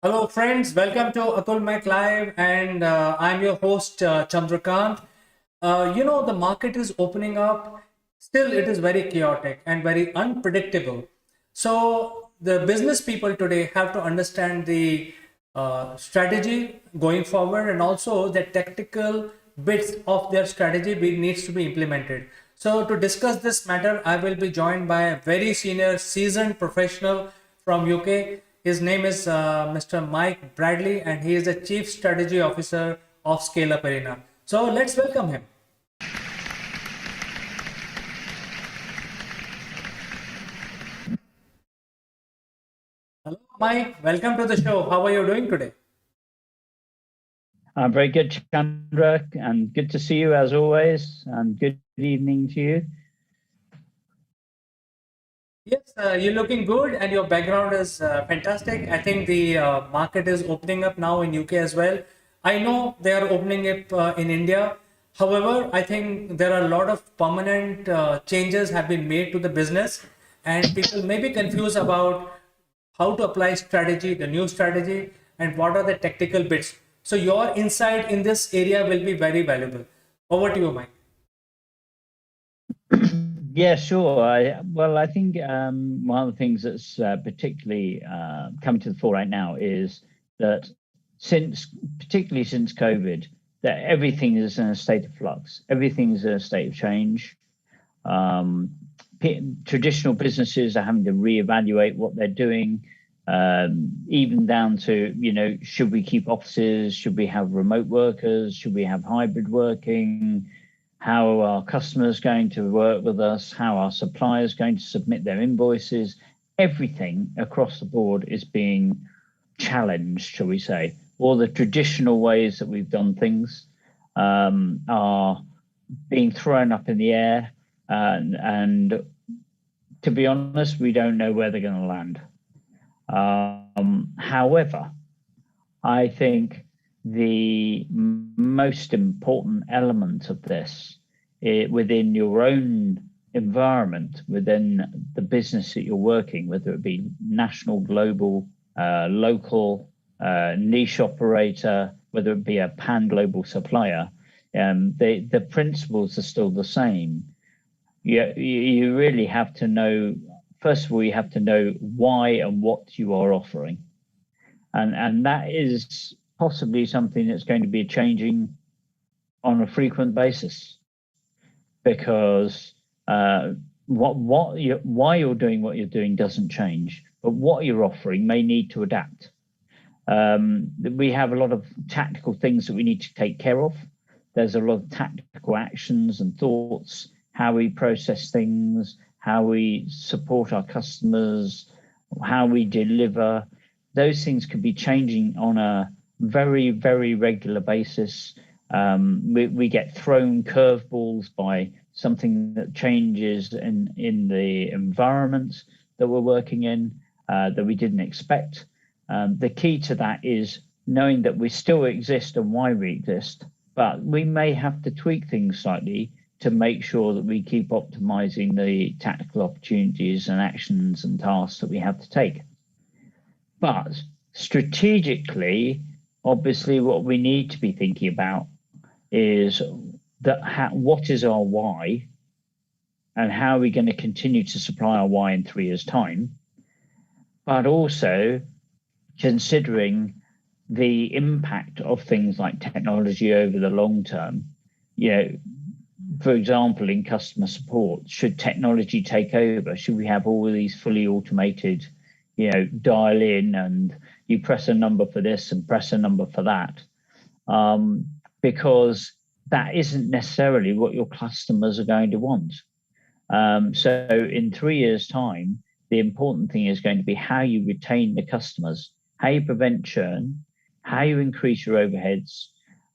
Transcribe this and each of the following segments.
Hello, friends. Welcome to Atul Mac Live, and I'm your host Chandrakant. The market is opening up. Still, it is very chaotic and very unpredictable. So, the business people today have to understand the strategy going forward, and also the tactical bits of their strategy needs to be implemented. So, to discuss this matter, I will be joined by a very senior, seasoned professional from UK. His name is Mr. Mike Bradley, and he is the Chief Strategy Officer of ScaleUpArena. So let's welcome him. Hello, Mike. Welcome to the show. How are you doing today? I'm very good, Chandra, and good to see you as always, and good evening to you. Yes, you're looking good, and your background is fantastic. I think the market is opening up now in UK as well. I know they are opening it in India. However, I think there are a lot of permanent changes have been made to the business, and people may be confused about how to apply strategy, the new strategy, and what are the tactical bits. So your insight in this area will be very valuable. Over to you, Mike. Yeah, sure. I think one of the things that's particularly coming to the fore right now is that particularly since COVID, that everything is in a state of flux. Everything is in a state of change. Traditional businesses are having to reevaluate what they're doing, even down to, should we keep offices? Should we have remote workers? Should we have hybrid working? How are customers going to work with us? How are suppliers going to submit their invoices? Everything across the board is being challenged, shall we say. All the traditional ways that we've done things are being thrown up in the air. And to be honest, we don't know where they're going to land. However, I think the most important element of this within your own environment, within the business that you're working, whether it be national, global, local, niche operator, whether it be a pan-global supplier, the principles are still the same. You really have to know, first of all, you have to know why and what you are offering. And that is possibly something that's going to be changing on a frequent basis, because why you're doing what you're doing doesn't change, but what you're offering may need to adapt. We have a lot of tactical things that we need to take care of. There's a lot of tactical actions and thoughts, how we process things, how we support our customers, how we deliver. Those things could be changing on a very, very regular basis. We get thrown curveballs by something that changes in the environment that we're working in that we didn't expect. The key to that is knowing that we still exist and why we exist, but we may have to tweak things slightly to make sure that we keep optimizing the tactical opportunities and actions and tasks that we have to take. But strategically, obviously, what we need to be thinking about is what is our why, and how are we going to continue to supply our why in 3 years' time, but also considering the impact of things like technology over the long term. For example, in customer support, should technology take over? Should we have all of these fully automated, dial in and you press a number for this and press a number for that? Because that isn't necessarily what your customers are going to want. So in 3 years' time, the important thing is going to be how you retain the customers, how you prevent churn, how you increase your overheads,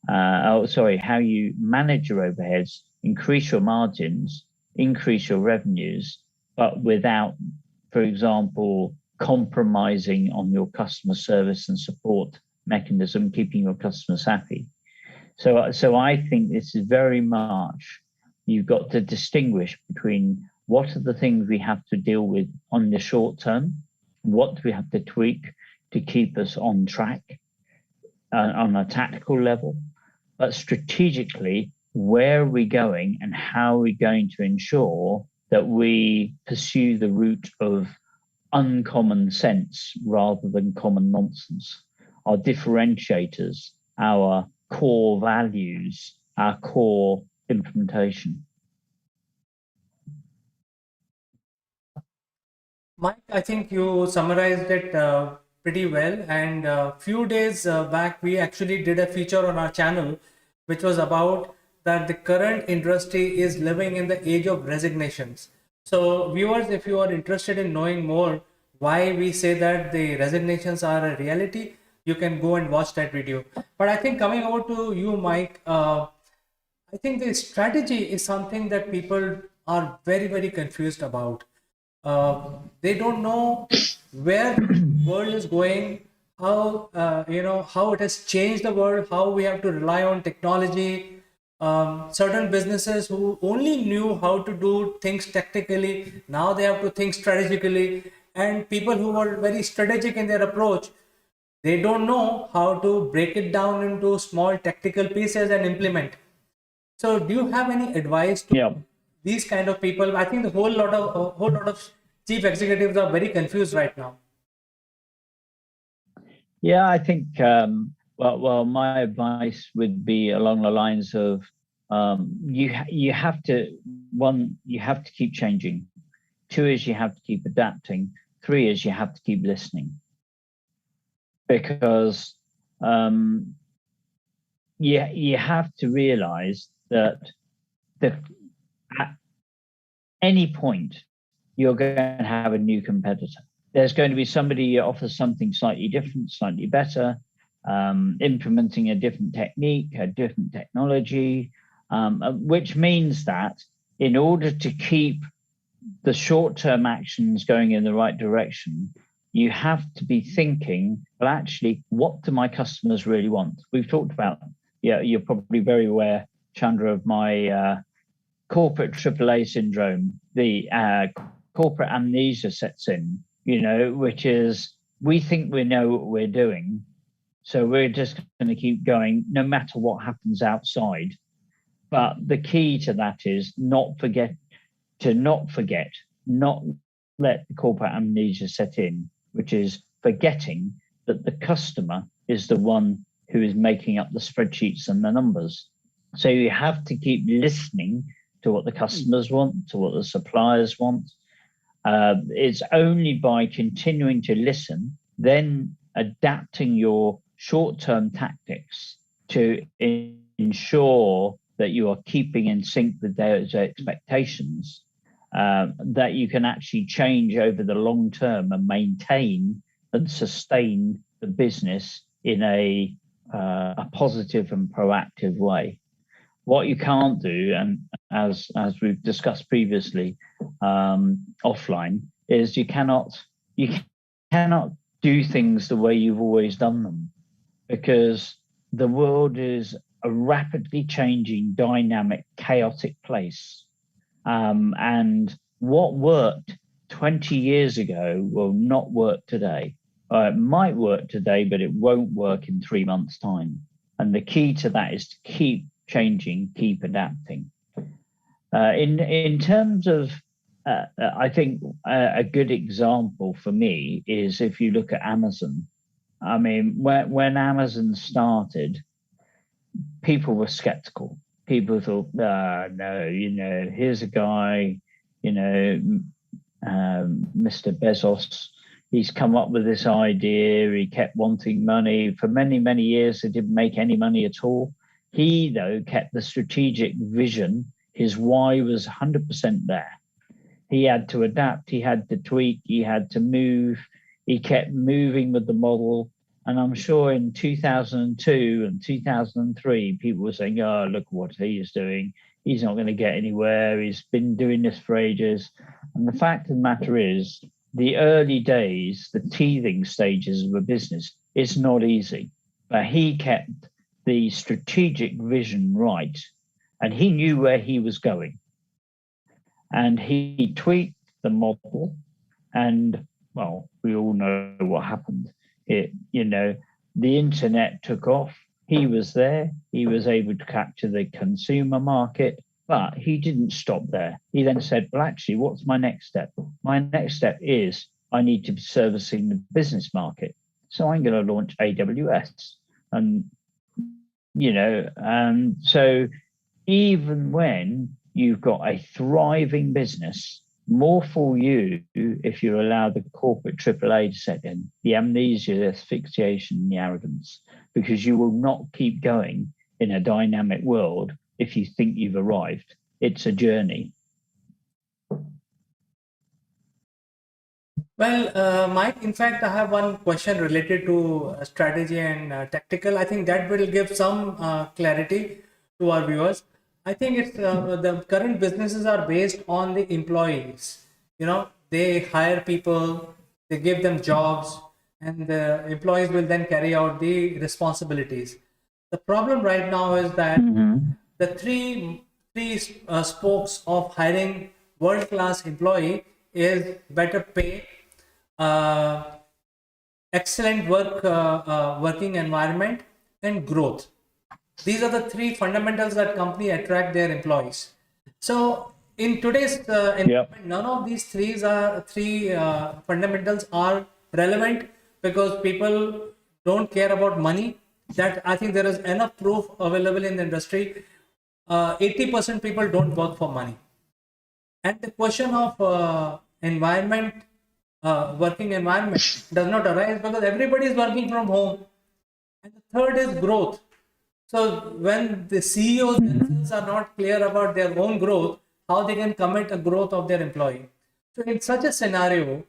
how you manage your overheads, increase your margins, increase your revenues, but without, for example, compromising on your customer service and support mechanism, keeping your customers happy. So I think this is very much, you've got to distinguish between what are the things we have to deal with on the short term, what do we have to tweak to keep us on track on a tactical level, but strategically, where are we going and how are we going to ensure that we pursue the route of uncommon sense rather than common nonsense? Our differentiators, our core values, our core implementation. Mike, I think you summarized it pretty well. And a few days back, we actually did a feature on our channel, which was about that the current industry is living in the age of resignations. So, viewers, if you are interested in knowing more why we say that the resignations are a reality, you can go and watch that video. But I think coming over to you, Mike, I think the strategy is something that people are very, very confused about. They don't know where the world is going, how how it has changed the world, how we have to rely on technology. Certain businesses who only knew how to do things tactically, now they have to think strategically, and people who are very strategic in their approach, they don't know how to break it down into small tactical pieces and implement. So, do you have any advice to Yeah. these kind of people? I think the whole lot of chief executives are very confused right now. Yeah, I think well, my advice would be along the lines of you have to you have to keep changing. Two is you have to keep adapting. Three is you have to keep listening because you have to realize that the, at any point you're going to have a new competitor. There's going to be somebody who offers something slightly different, slightly better, implementing a different technique, a different technology, which means that in order to keep the short-term actions going in the right direction, you have to be thinking, well, actually, what do my customers really want? We've talked about, yeah, you're probably very aware, Chandra, of my corporate AAA syndrome, the corporate amnesia sets in, which is we think we know what we're doing. So we're just going to keep going no matter what happens outside. But the key to that is not not let the corporate amnesia set in, which is forgetting that the customer is the one who is making up the spreadsheets and the numbers. So you have to keep listening to what the customers want, to what the suppliers want. It's only by continuing to listen, then adapting your short-term tactics to ensure that you are keeping in sync with those expectations, that you can actually change over the long term and maintain and sustain the business in a positive and proactive way. What you can't do, and as we've discussed previously offline, is you cannot do things the way you've always done them, because the world is a rapidly changing, dynamic, chaotic place. And what worked 20 years ago will not work today. It might work today, but it won't work in 3 months' time. And the key to that is to keep changing, keep adapting. In terms of, I think a good example for me is if you look at Amazon. I mean, when Amazon started, people were skeptical. People thought, no, here's a guy, Mr. Bezos. He's come up with this idea. He kept wanting money. For many, many years, they didn't make any money at all. He, though, kept the strategic vision. His why was 100% there. He had to adapt. He had to tweak. He had to move. He kept moving with the model. And I'm sure in 2002 and 2003, people were saying, oh, look what he's doing. He's not going to get anywhere. He's been doing this for ages. And the fact of the matter is, the early days, the teething stages of a business, it's not easy. But he kept the strategic vision right, and he knew where he was going. And he tweaked the model, and, well, we all know what happened. The internet took off. He was there. He was able to capture the consumer market, but he didn't stop there. He then said, well, actually, what's my next step? My next step is I need to be servicing the business market. So I'm going to launch AWS. And, so even when you've got a thriving business, more for you if you allow the corporate AAA to set in, the amnesia, the asphyxiation, the arrogance, because you will not keep going in a dynamic world if you think you've arrived. It's a journey. Well, Mike, in fact, I have one question related to strategy and tactical. I think that will give some clarity to our viewers. I think it's the current businesses are based on the employees. They hire people, they give them jobs, and the employees will then carry out the responsibilities. The problem right now is that the three spokes of hiring world-class employee is better pay, uh, excellent working environment, and growth. These are the three fundamentals that company attract their employees. So in today's environment, none of these three fundamentals are relevant because people don't care about money. That I think there is enough proof available in the industry. 80% people don't work for money. And the question of environment, working environment does not arise because everybody is working from home. And the third is growth. So when the CEOs themselves are not clear about their own growth, how they can commit a growth of their employee. So in such a scenario,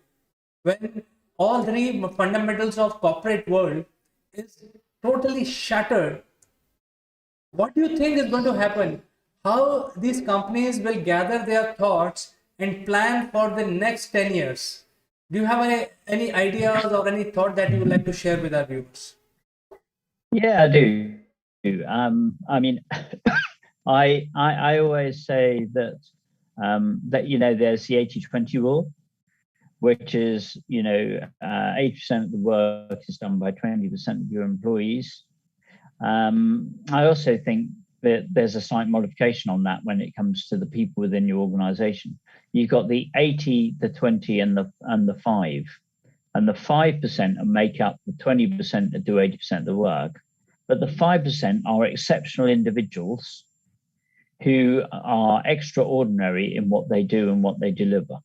when all three fundamentals of corporate world is totally shattered, what do you think is going to happen? How these companies will gather their thoughts and plan for the next 10 years? Do you have any ideas or any thought that you would like to share with our viewers? Yeah, I do. I mean, I always say that there's the 80-20 rule, which is 80% of the work is done by 20% of your employees. I also think that there's a slight modification on that when it comes to the people within your organization. You've got the 80, the 20, and the 5. And the 5% make up the 20% that do 80% of the work. But the 5% are exceptional individuals who are extraordinary in what they do and what they deliver.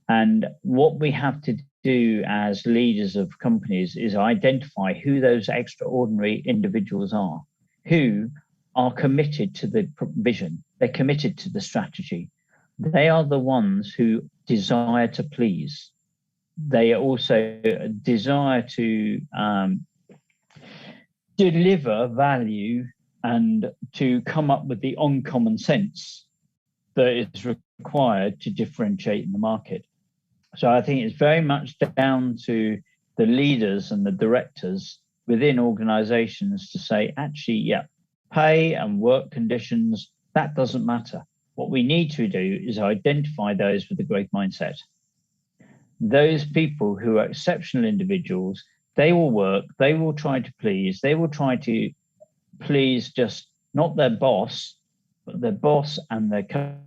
And what we have to do as leaders of companies is identify who those extraordinary individuals are, who are committed to the vision, they're committed to the strategy. They are the ones who desire to please. They also desire to deliver value and to come up with the uncommon sense that is required to differentiate in the market. So I think it's very much down to the leaders and the directors within organizations to say, actually, yeah, pay and work conditions, that doesn't matter. What we need to do is identify those with a growth mindset. Those people who are exceptional individuals, they will work, they will try to please, they will try to please just not their boss, but their boss and their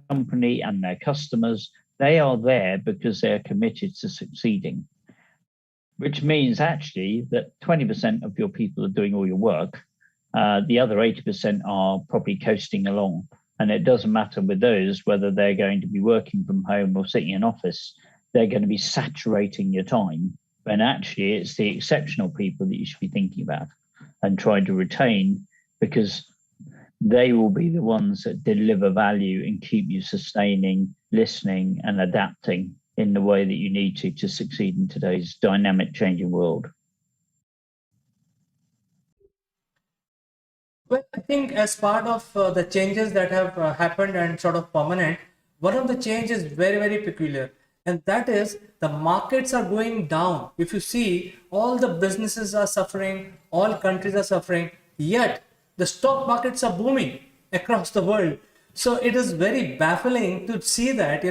company and their customers. They are there because they're committed to succeeding, which means actually that 20% of your people are doing all your work. The other 80% are probably coasting along. And it doesn't matter with those whether they're going to be working from home or sitting in office. They're going to be saturating your time. And actually, it's the exceptional people that you should be thinking about and trying to retain, because they will be the ones that deliver value and keep you sustaining, listening, and adapting in the way that you need to succeed in today's dynamic, changing world. Well, I think as part of the changes that have happened and sort of permanent, one of the changes is very, very peculiar. And that is the markets are going down. If you see, all the businesses are suffering, all countries are suffering, yet the stock markets are booming across the world. So it is very baffling to see that,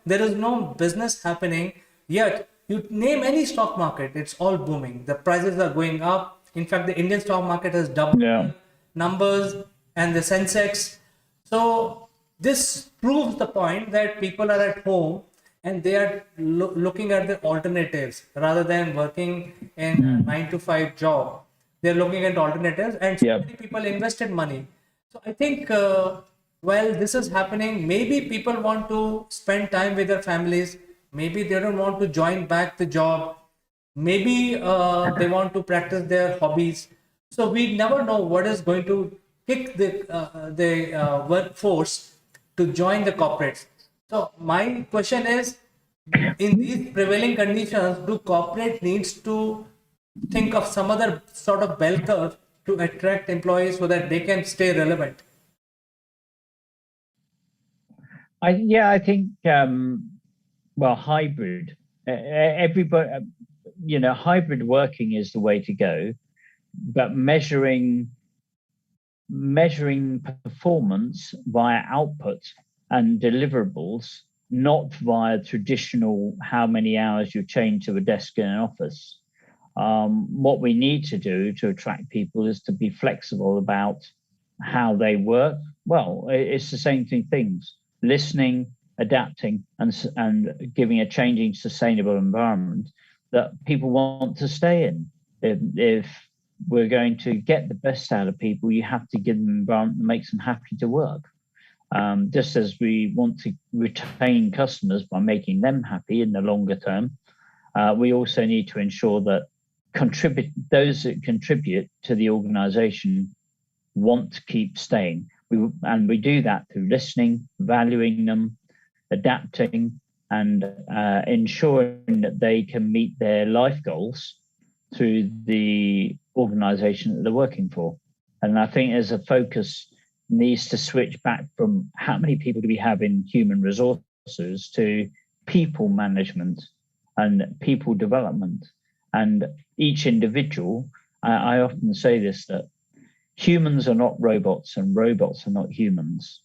there is no business happening, yet you name any stock market, it's all booming. The prices are going up. In fact, the Indian stock market has doubled Yeah. the numbers and the Sensex. So this proves the point that people are at home and they are looking at the alternatives rather than working in a 9 to 5 job. They're looking at alternatives, and so Yeah. many people invested money. So I think while this is happening, maybe people want to spend time with their families. Maybe they don't want to join back the job. Maybe they want to practice their hobbies. So we never know what is going to kick the workforce to join the corporates. So my question is, in these prevailing conditions, do corporate needs to think of some other sort of bell curve to attract employees so that they can stay relevant? I think well, hybrid. Everybody, hybrid working is the way to go, but measuring performance via output and deliverables, not via traditional how many hours you chain to a desk in an office. What we need to do to attract people is to be flexible about how they work. Well, it's the same things: listening, adapting, and giving a changing, sustainable environment that people want to stay in. If we're going to get the best out of people, you have to give them an environment that makes them happy to work. Just as we want to retain customers by making them happy in the longer term, we also need to ensure that those that contribute to the organization want to keep staying. We do that through listening, valuing them, adapting, and ensuring that they can meet their life goals through the organization that they're working for. And I think as a focus needs to switch back from how many people do we have in human resources to people management and people development. And each individual, I often say this, that humans are not robots and robots are not humans,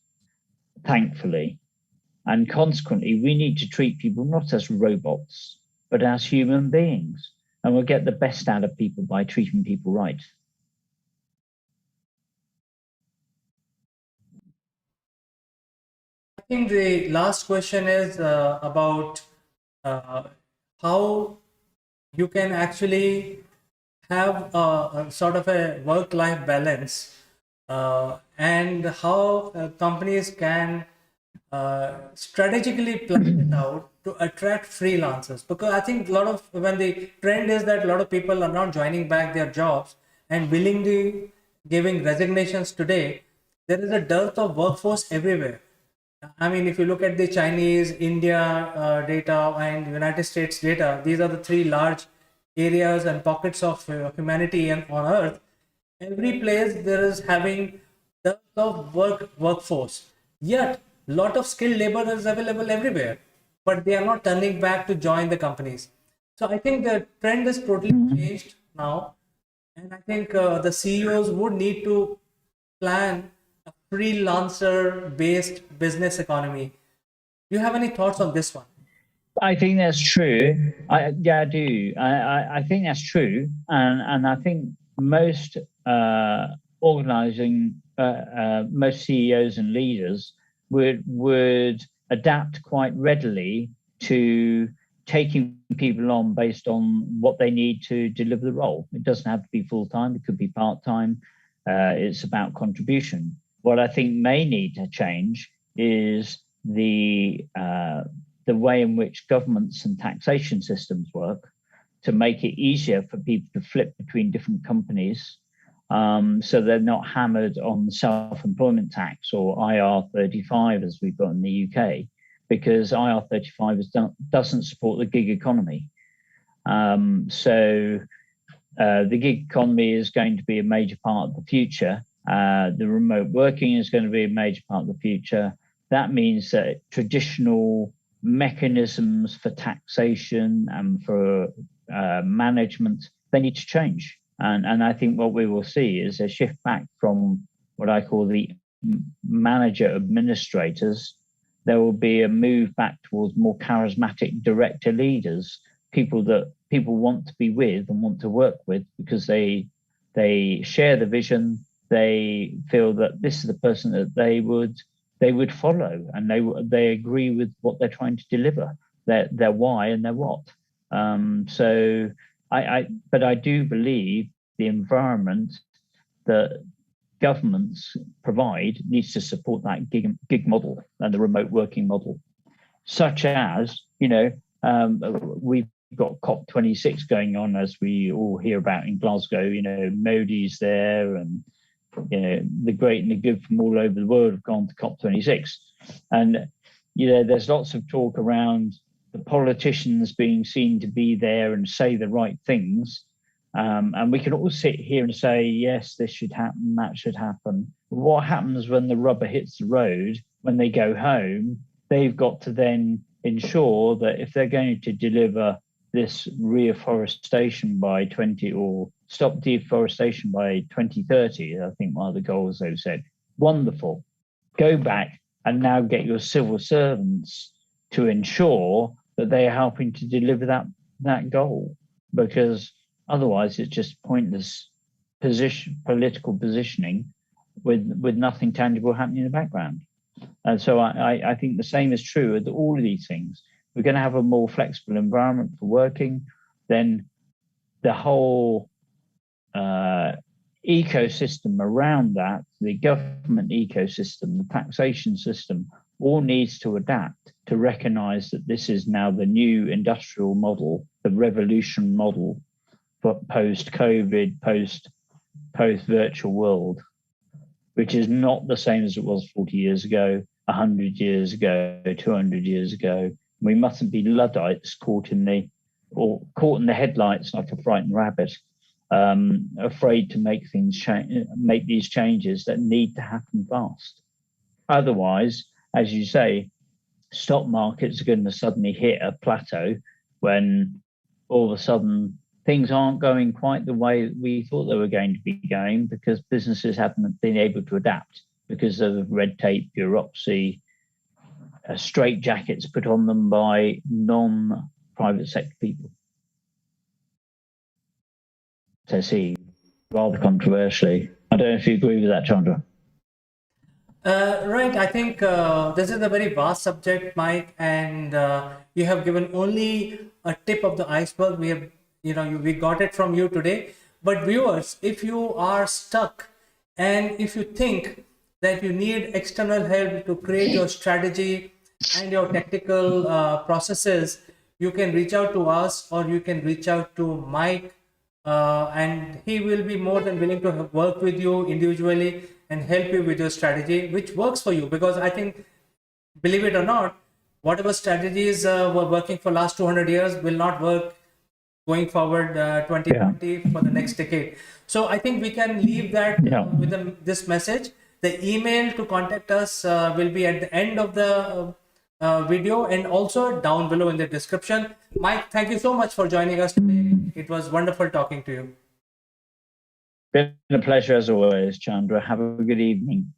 thankfully. And consequently, we need to treat people not as robots, but as human beings. And we'll get the best out of people by treating people right. I think the last question is about uh, how you can actually have a sort of a work-life balance, and how companies can strategically plan it out to attract freelancers. Because I think a lot of when the trend is that a lot of people are not joining back their jobs and willingly giving resignations today, there is a dearth of workforce everywhere. I mean, if you look at the Chinese, India data and United States data, these are the three large areas and pockets of humanity and on Earth. Every place there is having the of workforce. Yet, lot of skilled labor is available everywhere, but they are not turning back to join the companies. So I think the trend is totally changed now, and I think the CEOs would need to plan a freelancer based business economy. Do you have any thoughts on this one? I think that's true. I do. I think that's true, and I think most most CEOs and leaders would adapt quite readily to taking people on based on what they need to deliver the role. It doesn't have to be full time. It could be part time. It's about contribution. What I think may need to change is the way in which governments and taxation systems work to make it easier for people to flip between different companies, so they're not hammered on self-employment tax or IR35 as we've got in the UK, because IR35 doesn't support the gig economy. So the gig economy is going to be a major part of the future. The remote working is going to be a major part of the future. That means that traditional mechanisms for taxation and for management, they need to change. And I think what we will see is a shift back from what I call the manager administrators. There will be a move back towards more charismatic director leaders people that people want to be with and want to work with, because they share the vision. They feel that this is the person that they would follow, and they agree with what they're trying to deliver, their why and their what. So but I do believe the environment that governments provide needs to support that gig model and the remote working model, such as, we've got COP26 going on, as we all hear about in Glasgow. Modi's there, and the great and the good from all over the world have gone to COP26, and there's lots of talk around the politicians being seen to be there and say the right things. And we can all sit here and say, yes, this should happen, that should happen. But what happens when the rubber hits the road? When they go home, they've got to then ensure that if they're going to deliver this reforestation by 20, or stop deforestation by 2030, I think one of the goals they've said, wonderful. Go back and now get your civil servants to ensure that they are helping to deliver that goal, because otherwise it's just pointless political positioning with nothing tangible happening in the background. And so I think the same is true with all of these things. We're going to have a more flexible environment for working, then the whole ecosystem around that, the government ecosystem, the taxation system, all needs to adapt to recognize that this is now the new industrial model, the revolution model for post-COVID, post-virtual world, which is not the same as it was 40 years ago, 100 years ago, 200 years ago. We mustn't be Luddites caught in the headlights like a frightened rabbit, afraid to make these changes that need to happen fast. Otherwise, as you say, stock markets are going to suddenly hit a plateau when all of a sudden things aren't going quite the way that we thought they were going to be going, because businesses haven't been able to adapt because of red tape, bureaucracy, straight jackets put on them by non-private sector people. To see, rather controversially. I don't know if you agree with that, Chandra. Right. I think this is a very vast subject, Mike, and you have given only a tip of the iceberg. We got it from you today. But viewers, if you are stuck and if you think that you need external help to create your strategy and your technical processes, you can reach out to us, or you can reach out to Mike, and he will be more than willing to work with you individually and help you with your strategy, which works for you. Because I think, believe it or not, whatever strategies were working for last 200 years will not work going forward 2020 for the next decade. So I think we can leave that with this message. The email to contact us will be at the end of the video, and also down below in the description. Mike, thank you so much for joining us today. It was wonderful talking to you. Been a pleasure as always, Chandra. Have a good evening.